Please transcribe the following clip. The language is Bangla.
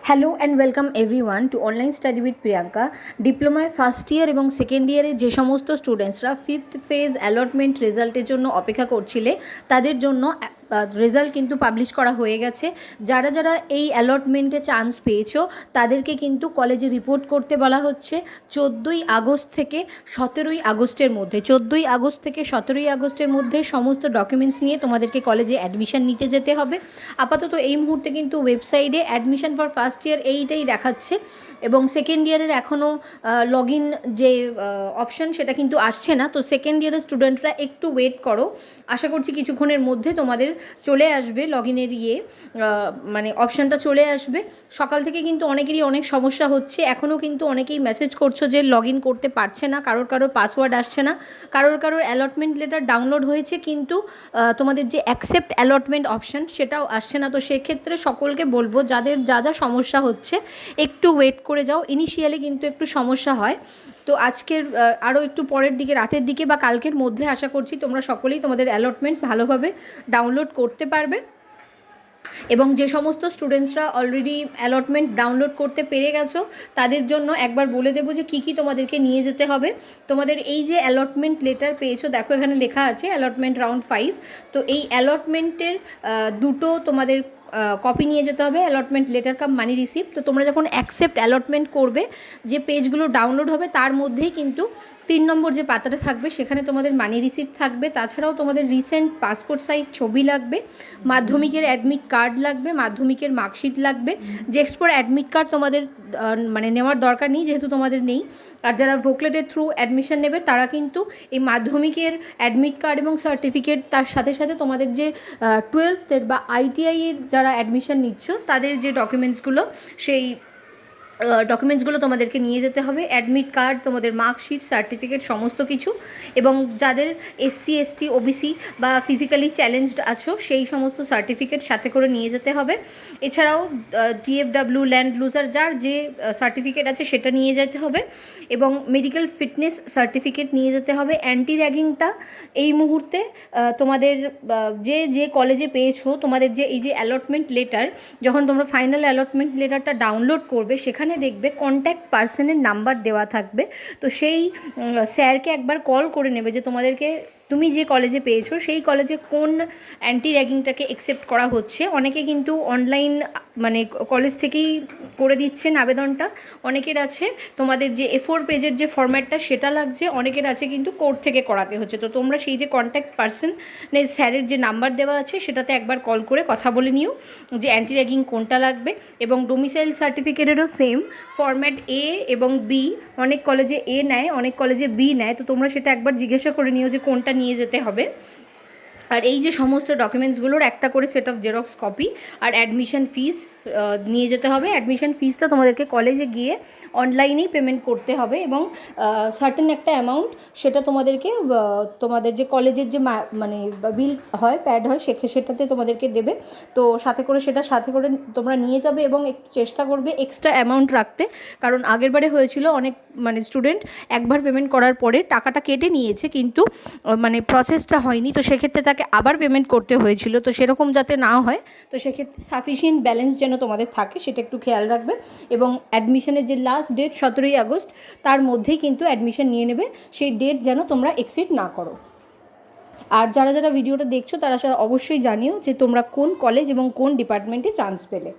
Hello and welcome everyone to online study with Priyanka. ডিপ্লোমায় ফার্স্ট ইয়ার এবং সেকেন্ড ইয়ারে যে সমস্ত স্টুডেন্টসরা ফিফথ ফেজ অ্যালটমেন্ট রেজাল্টের জন্য অপেক্ষা করছিলে তাদের জন্য রেজাল্ট কিন্তু পাবলিশ করা হয়ে গেছে। যারা যারা এই অ্যালটমেন্টে চান্স পেয়েছো তাদেরকে কিন্তু কলেজে রিপোর্ট করতে বলা হচ্ছে 14ই আগস্ট থেকে 17ই আগস্টের মধ্যে। 14ই আগস্ট থেকে 17ই আগস্টের মধ্যে সমস্ত ডকুমেন্টস নিয়ে তোমাদেরকে কলেজে অ্যাডমিশন নিতে যেতে হবে। আপাতত এই মুহূর্তে কিন্তু ওয়েবসাইটে অ্যাডমিশন ফর ফার্স্ট ইয়ার এইটাই দেখাচ্ছে এবং সেকেন্ড ইয়ারের এখনও লগ ইন যে অপশান সেটা কিন্তু আসছে না। তো সেকেন্ড ইয়ারের স্টুডেন্টরা একটু ওয়েট করো, আশা করছি কিছুক্ষণের মধ্যে তোমাদের চলে আসবে লগ ইনের মানে অপশানটা চলে আসবে। সকাল থেকে কিন্তু অনেকেরই অনেক সমস্যা হচ্ছে, এখনও কিন্তু অনেকেই মেসেজ করছো যে লগ ইন করতে পারছে না, কারোর পাসওয়ার্ড আসছে না, কারোর অ্যালটমেন্ট লেটার ডাউনলোড হয়েছে কিন্তু তোমাদের যে অ্যাকসেপ্ট অ্যালটমেন্ট অপশান সেটাও আসছে না। তো সেক্ষেত্রে সকলকে বলবো যাদের যা যা সমস্যা হচ্ছে একটু ওয়েট করে যাও। ইনিশিয়ালি কিন্তু একটু সমস্যা হয়, তো আজকের আরও একটু পরের দিকে রাতের দিকে বা কালকের মধ্যে আশা করছি তোমরা সকলেই তোমাদের অ্যালটমেন্ট ভালোভাবে ডাউনলোড করতে পারবে। এবং যে সমস্ত স্টুডেন্টসরা অলরেডি অ্যালটমেন্ট ডাউনলোড করতে পেরে গেছো তাদের জন্য একবার বলে দেবো যে কী তোমাদেরকে নিয়ে যেতে হবে। তোমাদের এই যে অ্যালটমেন্ট লেটার পেয়েছো, দেখো এখানে লেখা আছে অ্যালটমেন্ট রাউন্ড 5। তো এই অ্যালটমেন্টের দুটো তোমাদের কপি নিয়ে যেতে হবে, অ্যালটমেন্ট লেটার কাম মানি রিসিপ্ট। তো তোমরা যখন অ্যাকসেপ্ট অ্যালটমেন্ট করবে যে পেজগুলো ডাউনলোড হবে তার মধ্যেই কিন্তু 3 নম্বর যে পাতাটা থাকবে সেখানে তোমাদের মানি রিসিপ্ট থাকবে। তাছাড়াও তোমাদের রিসেন্ট পাসপোর্ট সাইজ ছবি লাগবে, মাধ্যমিকের অ্যাডমিট কার্ড লাগবে, মাধ্যমিকের মার্কশিট লাগবে। জেক্সপোর অ্যাডমিট কার্ড তোমাদের মানে নেওয়ার দরকার নেই যেহেতু তোমাদের নেই। আর যারা ভোকলেটের থ্রু অ্যাডমিশন নেবে তারা কিন্তু এই মাধ্যমিকের অ্যাডমিট কার্ড এবং সার্টিফিকেট, তার সাথে সাথে তোমাদের যে 12th বা আইটিআইয়ের যারা অ্যাডমিশন নিচ্ছ তাদের যে ডকুমেন্টসগুলো সেই ডকুমেন্টসগুলো তোমাদেরকে নিয়ে যেতে হবে। অ্যাডমিট কার্ড, তোমাদের মার্কশিট, সার্টিফিকেট সমস্ত কিছু। এবং যাদের এসসি এসটি ওবিসি বা ফিজিক্যালি চ্যালেঞ্জড আছো সেই সমস্ত সার্টিফিকেট সাথে করে নিয়ে যেতে হবে। এছাড়াও ডিএফডাব্লিউ, ল্যান্ড লুজার, যার যে সার্টিফিকেট আছে সেটা নিয়ে যেতে হবে এবং মেডিকেল ফিটনেস সার্টিফিকেট নিয়ে যেতে হবে। অ্যান্টি র্যাগিংটা এই মুহূর্তে তোমাদের যে কলেজে পেয়েছো, তোমাদের যে এই যে অ্যালটমেন্ট লেটার, যখন তোমরা ফাইনাল অ্যালটমেন্ট লেটারটা ডাউনলোড করবে সেখানে দেখবে কন্ট্যাক্ট পার্সনের নাম্বার দেওয়া থাকবে। তো সেই স্যারকে একবার কল করে নেবে যে তুমি যে কলেজে পেয়েছো সেই কলেজে কোন অ্যান্টি র্যাগিংটাকে অ্যাকসেপ্ট করা হচ্ছে। অনেকে কিন্তু অনলাইন মানে কলেজ থেকেই করে দিচ্ছেন আবেদনটা, অনেকের আছে তোমাদের যে A4 পেজের যে ফরম্যাটটা সেটা লাগছে, অনেকের আছে কিন্তু কোর্ট থেকে করাতে হচ্ছে। তো তোমরা সেই যে কন্ট্যাক্ট পার্সনের স্যারের যে নাম্বার দেওয়া আছে সেটাতে একবার কল করে কথা বলে নিও যে অ্যান্টি র্যাগিং কোনটা লাগবে। এবং ডোমিসাইল সার্টিফিকেটেরও সেম ফরম্যাট A এবং B, অনেক কলেজে A নেয়, অনেক কলেজে B নেয়। তো তোমরা সেটা একবার জিজ্ঞাসা করে নিও যে কোনটা নিয়ে যেতে হবে। আর এই যে সমস্ত ডকুমেন্টসগুলোর একটা করে সেট অফ জেরক্স কপি আর অ্যাডমিশন ফিস নিয়ে যেতে হবে। অ্যাডমিশন ফিসটা তোমাদেরকে কলেজে গিয়ে অনলাইনেই পেমেন্ট করতে হবে এবং সার্টেন একটা অ্যামাউন্ট সেটা তোমাদেরকে তোমাদের যে কলেজের যে মানে বিল হয়, প্যাড হয়, সেটাতে তোমাদেরকে দেবে। তো সাথে করে তোমরা নিয়ে যাবে এবং একটু চেষ্টা করবে এক্সট্রা অ্যামাউন্ট রাখতে, কারণ আগের বারে হয়েছিল অনেক মানে স্টুডেন্ট একবার পেমেন্ট করার পরে টাকাটা কেটে নিয়েছে কিন্তু মানে প্রসেসটা হয়নি, তো সেক্ষেত্রে তাকে আবার পেমেন্ট করতে হয়েছিল। তো সেরকম যাতে না হয়, তো সেক্ষেত্রে সাফিসিয়েন্ট ব্যালেন্স যেন তোমাদের থাকে সেটা একটু খেয়াল রাখবে। এবং অ্যাডমিশনের যে লাস্ট ডেট 17ই আগস্ট তার মধ্যেই কিন্তু অ্যাডমিশন নিয়ে নেবে, সেই ডেট যেন তোমরা এক্সিড না করো। আর যারা যারা ভিডিওটা দেখছো তারা অবশ্যই জানিও যে তোমরা কোন কলেজ এবং কোন ডিপার্টমেন্টে চান্স পেলে।